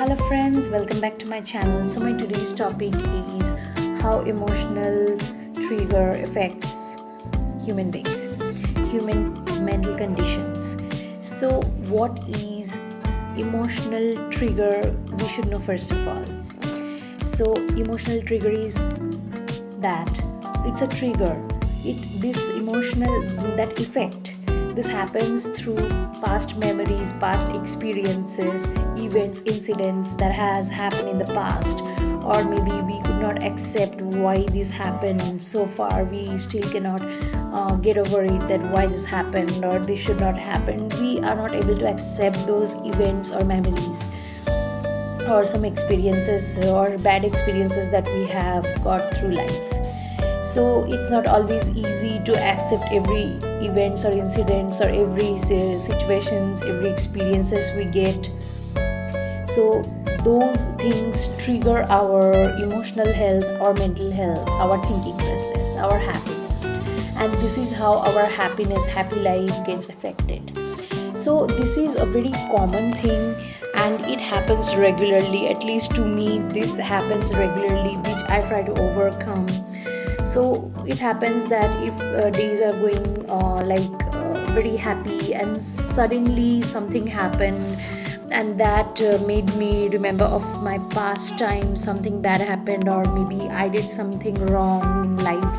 Hello friends, welcome back to my channel. So my today's topic is how emotional trigger affects human beings, human mental conditions. So what is emotional trigger? We should know first of all. So emotional trigger is that it's a trigger. This emotional that effect. This happens through past memories, past experiences, events, incidents that has happened in the past, or maybe we could not accept why this happened. So far, we still cannot get over it that why this happened or this should not happen. We are not able to accept those events or memories or some experiences or bad experiences that we have got through life. So it's not always easy to accept every events or incidents or every situations, every experiences we get. So those things trigger our emotional health, our mental health, our thinking process, our happiness, and this is how our happiness, happy life gets affected. So this is a very common thing and it happens regularly. At least to me this happens regularly, which I try to overcome. So it happens that if days are going very happy and suddenly something happened and that made me remember of my past time, something bad happened, or maybe I did something wrong in life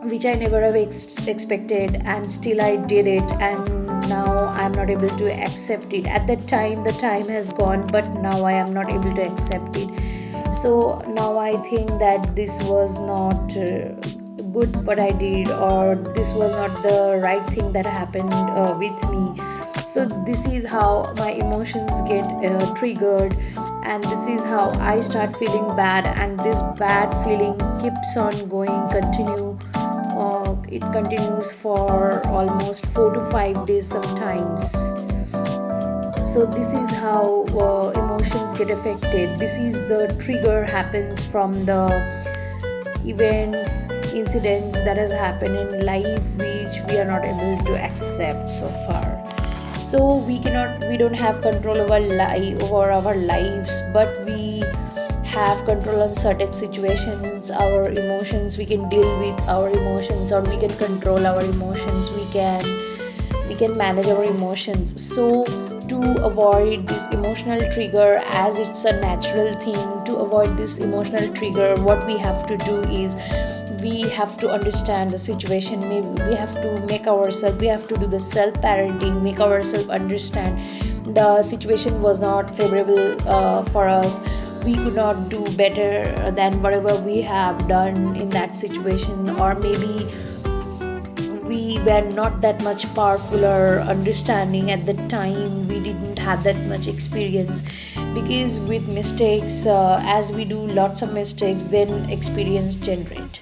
which I never have expected, and still I did it, and now I'm not able to accept it. At that time the time has gone, but now I am not able to accept it. So now I think that this was not good what I did, or this was not the right thing that happened with me. So this is how my emotions get triggered, and this is how I start feeling bad, and this bad feeling keeps on going, it continues for almost 4 to 5 days sometimes. So this is how emotions get affected. This is the trigger happens from the events, incidents that has happened in life which we are not able to accept so far. So we don't have control over our lives, but we have control on certain situations, our emotions. We can deal with our emotions, or we can control our emotions. We can manage our emotions. So to avoid this emotional trigger, as it's a natural thing, to avoid this emotional trigger, what we have to do is we have to understand the situation. Maybe we have to do the self parenting, make ourselves understand the situation was not favorable for us. We could not do better than whatever we have done in that situation, or maybe we were not that much powerful or understanding at the time. We didn't have that much experience, because with mistakes, as we do lots of mistakes, then experience generate.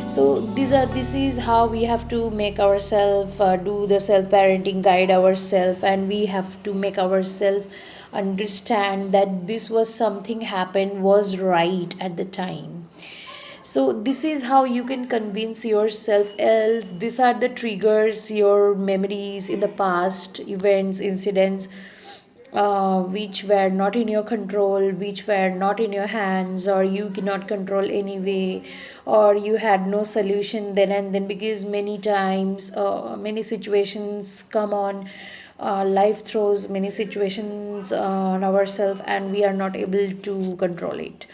So this is how we have to make ourselves do the self parenting, guide ourselves, and we have to make ourselves understand that this was something happened was right at the time. So this is how you can convince yourself, else these are the triggers, your memories in the past, events, incidents which were not in your control, which were not in your hands, or you cannot control anyway, or you had no solution then and then, because many times many situations come on. Life throws many situations on ourselves and we are not able to control it.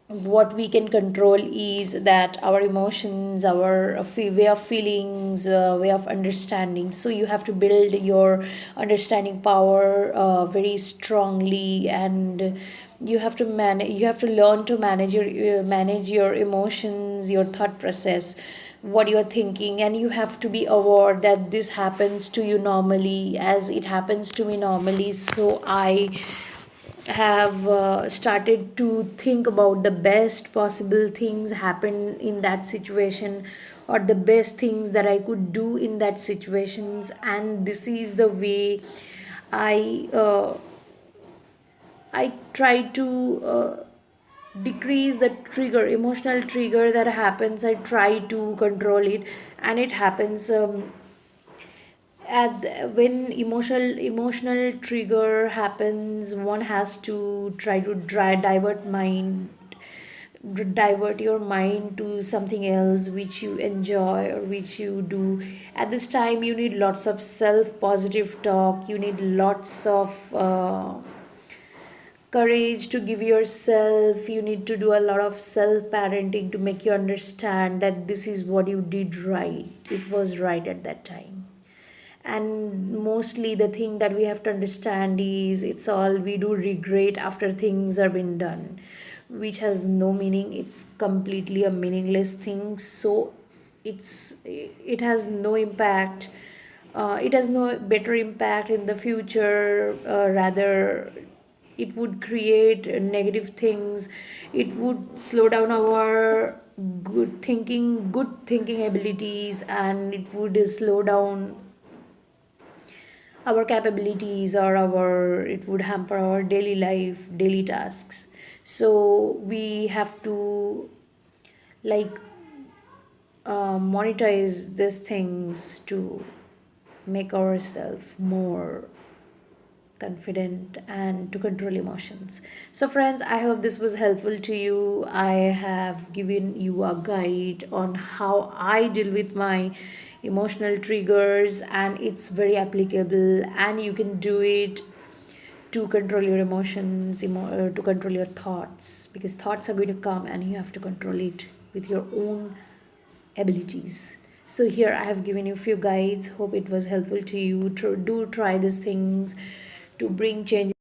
What we can control is that our emotions, our way of feelings, way of understanding. So you have to build your understanding power very strongly, and you have to learn to manage your emotions, your thought process, what you are thinking, and you have to be aware that this happens to you normally as it happens to me normally. So I have started to think about the best possible things happen in that situation, or the best things that I could do in that situations, and this is the way I try to decrease the emotional trigger that happens. I try to control it, and it happens When emotional trigger happens, one has to try to divert your mind to something else which you enjoy or which you do. At this time you need lots of self positive talk, you need lots of courage to give yourself, you need to do a lot of self parenting to make you understand that this is what you did right, it was right at that time. And mostly the thing that we have to understand is it's all we do regret after things are been done, which has no meaning, it's completely a meaningless thing. So it has no impact, it has no better impact in the future, rather it would create negative things, it would slow down our good thinking abilities, and it would slow down our capabilities, or our it would hamper our daily life, daily tasks. So we have to like monetize these things to make ourselves more confident and to control emotions. So friends, I hope this was helpful to you. I have given you a guide on how I deal with my emotional triggers, and it's very applicable, and you can do it to control your emotions, to control your thoughts, because thoughts are going to come and you have to control it with your own abilities. So here I have given you a few guides, hope it was helpful to you. Do try these things to bring change